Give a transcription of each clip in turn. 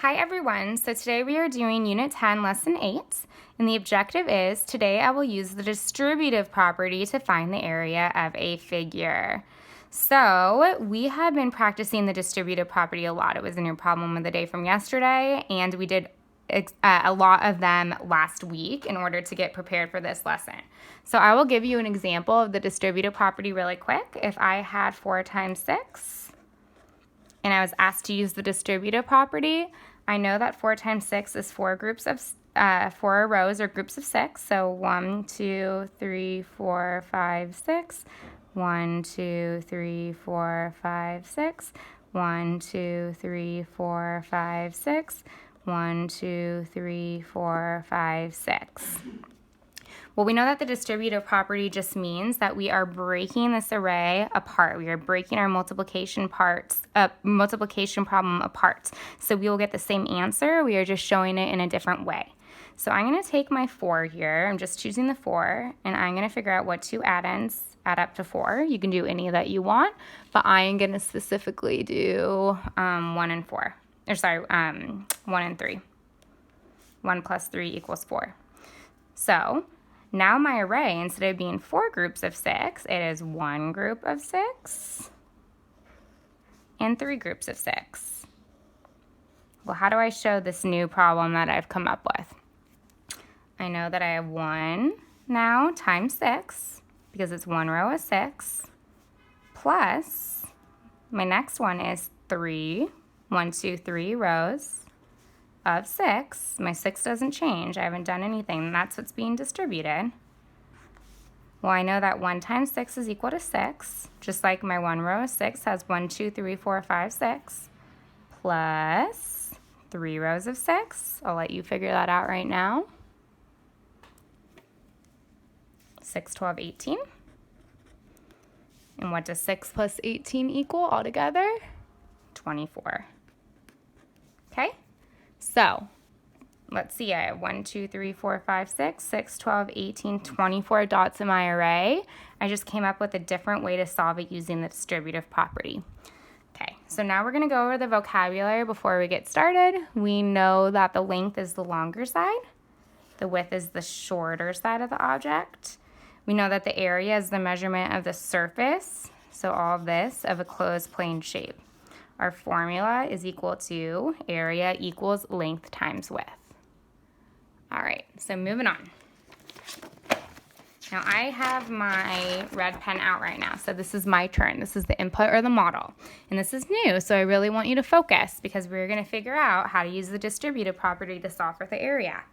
Hi everyone, so today we are doing Unit 10, Lesson 8, and the objective is, today I will use the distributive property to find the area of a figure. So we have been practicing the distributive property a lot. It was in your problem of the day from yesterday, and we did a lot of them last week in order to get prepared for this lesson. So I will give you an example of the distributive property really quick. If I had 4 times 6, and I was asked to use the distributive property, I know that 4 times 6 is 4 rows or groups of 6. So 1, 2, 3, 4, 5, 6. 1, 2, 3, 4, 5, 6. 1, 2, 3, 4, 5, 6. 1, 2, 3, 4, 5, 6. Well, we know that the distributive property just means that we are breaking this array apart. We are breaking our multiplication problem apart. So we will get the same answer. We are just showing it in a different way. So I'm going to take my 4 here. I'm just choosing the 4, and I'm going to figure out what two add-ins add up to 4. You can do any that you want, but I am going to specifically do 1 and 4. 1 and 3. 1 plus 3 equals 4. So now my array, instead of being 4 groups of 6, it is 1 group of 6 and 3 groups of 6. Well, how do I show this new problem that I've come up with? I know that I have 1 now times 6, because it's 1 row of 6, plus my next one is 3, 1, 2, 3 rows of 6. My 6 doesn't change. I haven't done anything. That's what's being distributed. Well, I know that 1 times 6 is equal to 6, just like my 1 row of 6 has 1, 2, 3, 4, 5, 6, plus 3 rows of 6. I'll let you figure that out right now. 6, 12, 18. And what does 6 plus 18 equal altogether? 24. Okay? So, let's see, I have 1, 2, 3, 4, 5, 6, 6, 12, 18, 24 dots in my array. I just came up with a different way to solve it using the distributive property. Okay, so now we're going to go over the vocabulary before we get started. We know that the length is the longer side. The width is the shorter side of the object. We know that the area is the measurement of the surface, so all of this, of a closed plane shape. Our formula is equal to area equals length times width. All right, so moving on. Now I have my red pen out right now, so this is my turn. This is the input or the model. And this is new, so I really want you to focus because we're gonna figure out how to use the distributive property to solve for the area.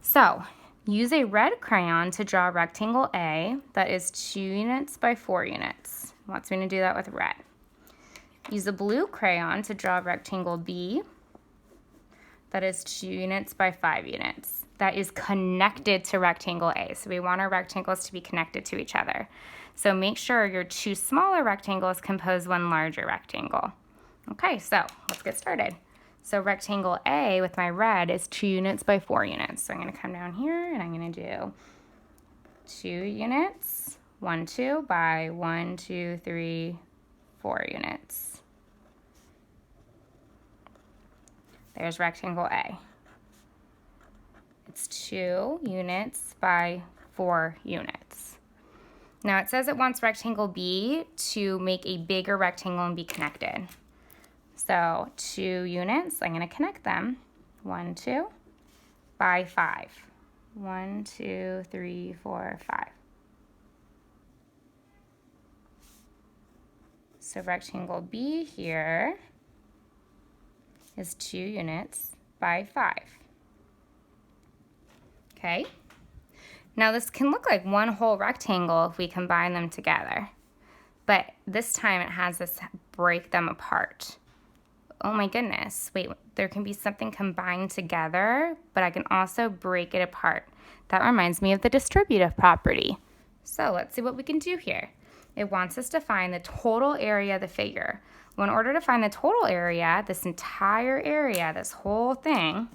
So, use a red crayon to draw a rectangle A that is 2 units by 4 units. Wants me to do that with red. Use a blue crayon to draw a rectangle B that is 2 units by 5 units. That is connected to rectangle A. So we want our rectangles to be connected to each other. So make sure your 2 smaller rectangles compose 1 larger rectangle. Okay, so let's get started. So rectangle A with my red is 2 units by 4 units. So I'm going to come down here and I'm going to do 2 units, 1, 2 by 1, 2, 3, 4 units. There's rectangle A. It's 2 units by 4 units. Now it says it wants rectangle B to make a bigger rectangle and be connected. So 2 units, I'm going to connect them. 1, 2 by 5. 1, 2, 3, 4, 5. So rectangle B here is 2 units by 5. Okay? Now this can look like one whole rectangle if we combine them together. But this time it has us break them apart. Oh my goodness, wait, there can be something combined together, but I can also break it apart. That reminds me of the distributive property. So let's see what we can do here. It wants us to find the total area of the figure. Well, in order to find the total area, this entire area, this whole thing,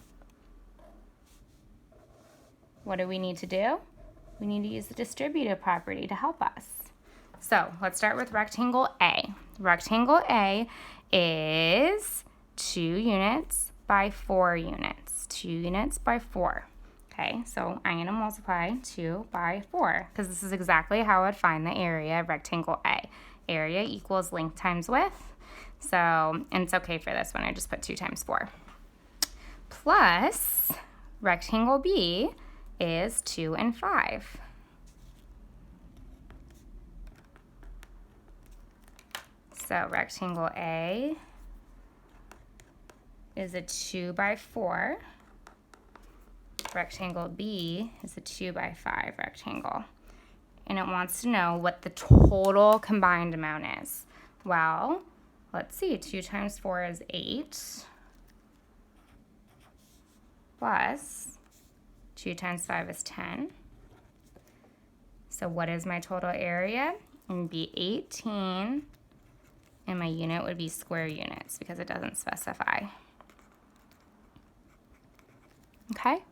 what do we need to do? We need to use the distributive property to help us. So let's start with rectangle A. Rectangle A is 2 units by 4 units. 2 units by 4. Okay, so I'm going to multiply 2 by 4 because this is exactly how I'd find the area of rectangle A. Area equals length times width. So, and it's okay for this one, I just put 2 times 4. Plus, rectangle B is 2 and 5. So rectangle A is a 2 by 4. Rectangle B is a 2 by 5 rectangle. And it wants to know what the total combined amount is. Well, let's see, 2 times 4 is 8. Plus 2 times 5 is 10. So what is my total area? It would be 18, and my unit would be square units because it doesn't specify. Okay?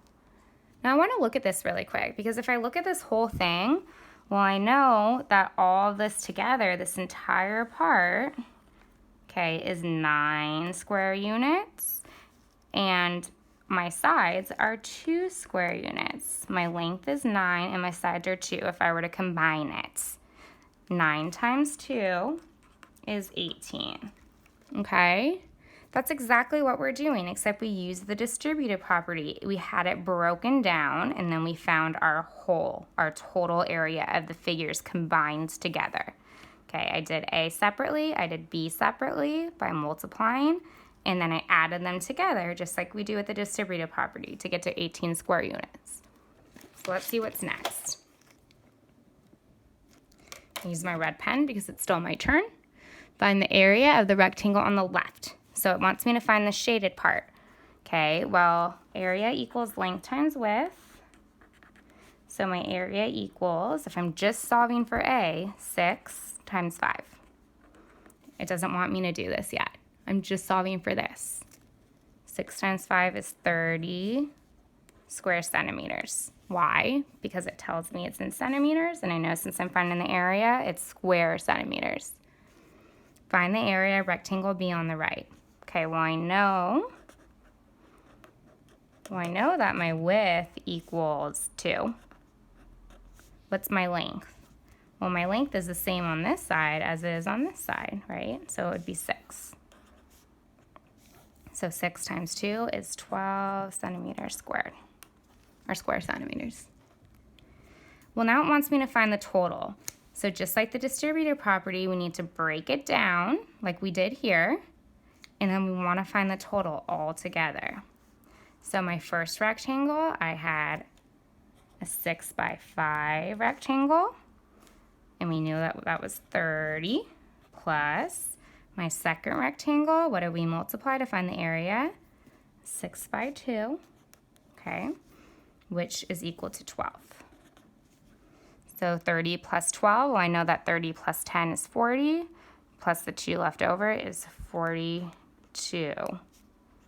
Now I want to look at this really quick because if I look at this whole thing, well, I know that all of this together, this entire part, okay, is 9 square units, and my sides are 2 square units. My length is 9 and my sides are 2 if I were to combine it. 9 times 2 is 18. Okay? That's exactly what we're doing, except we used the distributive property. We had it broken down, and then we found our total area of the figures combined together. Okay, I did A separately, I did B separately by multiplying, and then I added them together, just like we do with the distributive property, to get to 18 square units. So let's see what's next. I use my red pen because it's still my turn. Find the area of the rectangle on the left. So it wants me to find the shaded part. Okay, well, area equals length times width. So my area equals, if I'm just solving for A, 6 times 5. It doesn't want me to do this yet. I'm just solving for this. 6 times 5 is 30 square centimeters. Why? Because it tells me it's in centimeters, and I know since I'm finding the area, it's square centimeters. Find the area of rectangle B on the right. Okay, well I know that my width equals 2. What's my length? Well, my length is the same on this side as it is on this side, right? So it would be 6. So 6 times 2 is 12 centimeters squared, or square centimeters. Well, now it wants me to find the total. So just like the distributive property, we need to break it down like we did here, and then we want to find the total all together. So my first rectangle, I had a 6 by 5 rectangle, and we knew that that was 30, plus my second rectangle, what did we multiply to find the area? 6 by 2, okay, which is equal to 12. So 30 plus 12, well, I know that 30 plus 10 is 40, plus the 2 left over is 42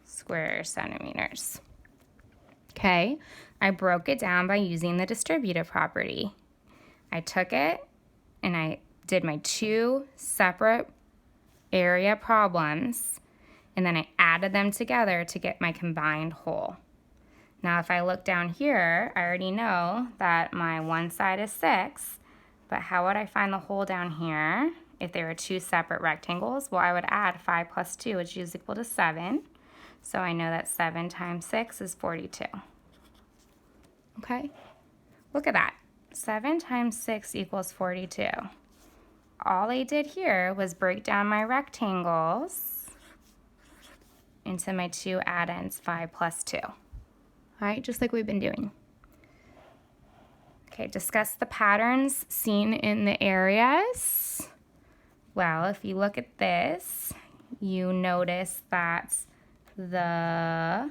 square centimeters. Okay, I broke it down by using the distributive property. I took it and I did my 2 separate area problems, and then I added them together to get my combined whole. Now if I look down here, I already know that my one side is 6, but how would I find the whole down here if there were 2 separate rectangles? Well, I would add 5 plus 2, which is equal to 7. So I know that 7 times 6 is 42. Okay, look at that. 7 times 6 equals 42. All I did here was break down my rectangles into my 2 add-ins, 5 plus 2. All right, just like we've been doing. Okay, discuss the patterns seen in the areas. Well, if you look at this, you notice that the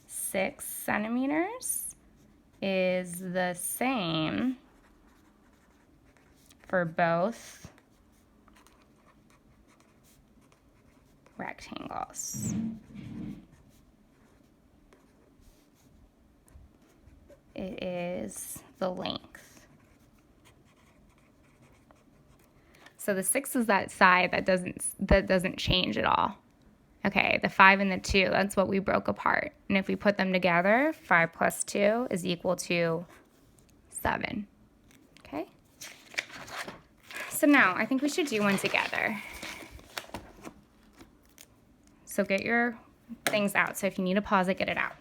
6 centimeters is the same for both rectangles. It is the length. So the 6 is that side that doesn't change at all. Okay, the 5 and the 2, that's what we broke apart. And if we put them together, 5 plus 2 is equal to 7. Okay? So now I think we should do one together. So get your things out. So if you need to pause it, get it out.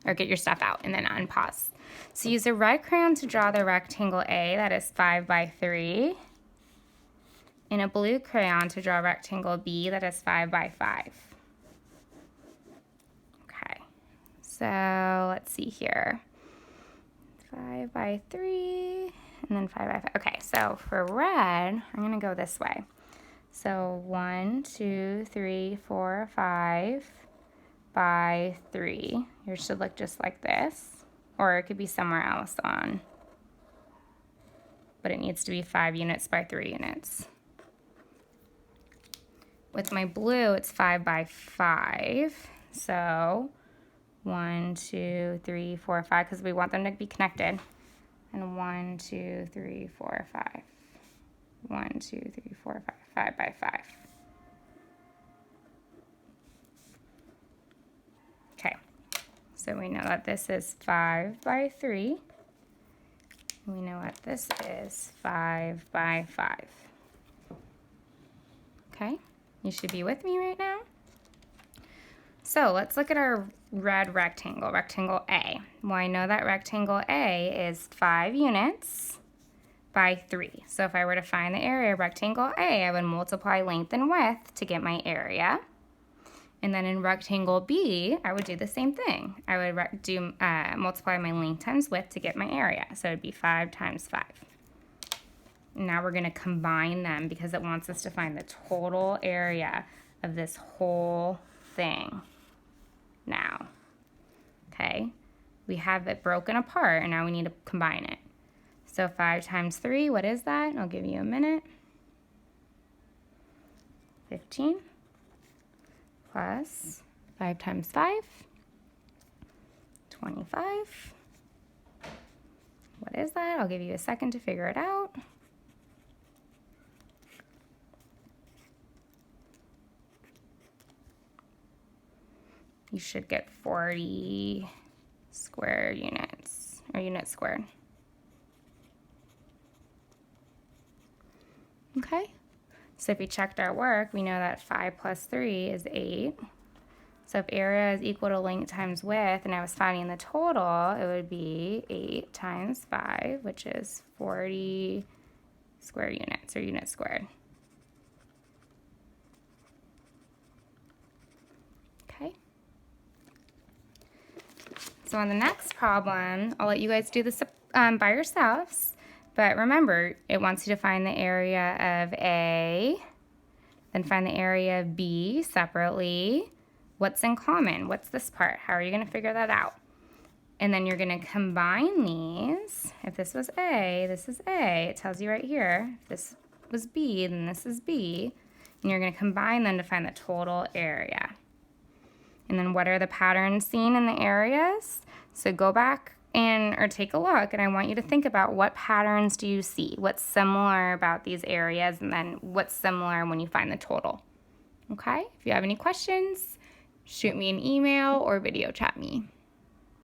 Or get your stuff out and then unpause. So use a red crayon to draw the rectangle A, that is 5 by 3. And a blue crayon to draw rectangle B, that is 5 by 5. Okay, so let's see here. 5 by 3, and then 5 by 5. Okay, so for red, I'm gonna go this way. So 1, 2, 3, 4, 5 by 3. Yours should look just like this, or it could be somewhere else on, but it needs to be 5 units by 3 units. With my blue, it's 5 by 5. So 1, 2, 3, 4, 5, because we want them to be connected. And 1, 2, 3, 4, 5. 1, 2, 3, 4, 5. 5 by 5. Okay, so we know that this is 5 by 3. We know what this is, 5 by 5. Okay, you should be with me right now. So let's look at our red rectangle, rectangle A. Well, I know that rectangle A is 5 units by 3. So if I were to find the area of rectangle A, I would multiply length and width to get my area. And then in rectangle B, I would do the same thing. I would multiply my length times width to get my area. So it would be 5 times 5. Now we're going to combine them because it wants us to find the total area of this whole thing now. Okay, we have it broken apart and now we need to combine it. So 5 times 3, what is that? I'll give you a minute. 15 plus 5 times 5, 25. What is that? I'll give you a second to figure it out. You should get 40 square units, or units squared. Okay, so if we checked our work, we know that 5 plus 3 is 8. So if area is equal to length times width, and I was finding the total, it would be 8 times 5, which is 40 square units, or units squared. Okay. So on the next problem, I'll let you guys do this by yourselves. But remember, it wants you to find the area of A, then find the area of B separately. What's in common? What's this part? How are you going to figure that out? And then you're going to combine these. If this was A, this is A. It tells you right here. If this was B, then this is B. And you're going to combine them to find the total area. And then what are the patterns seen in the areas? So go back or take a look, and I want you to think about what patterns do you see? What's similar about these areas, and then what's similar when you find the total. Okay? If you have any questions, shoot me an email or video chat me.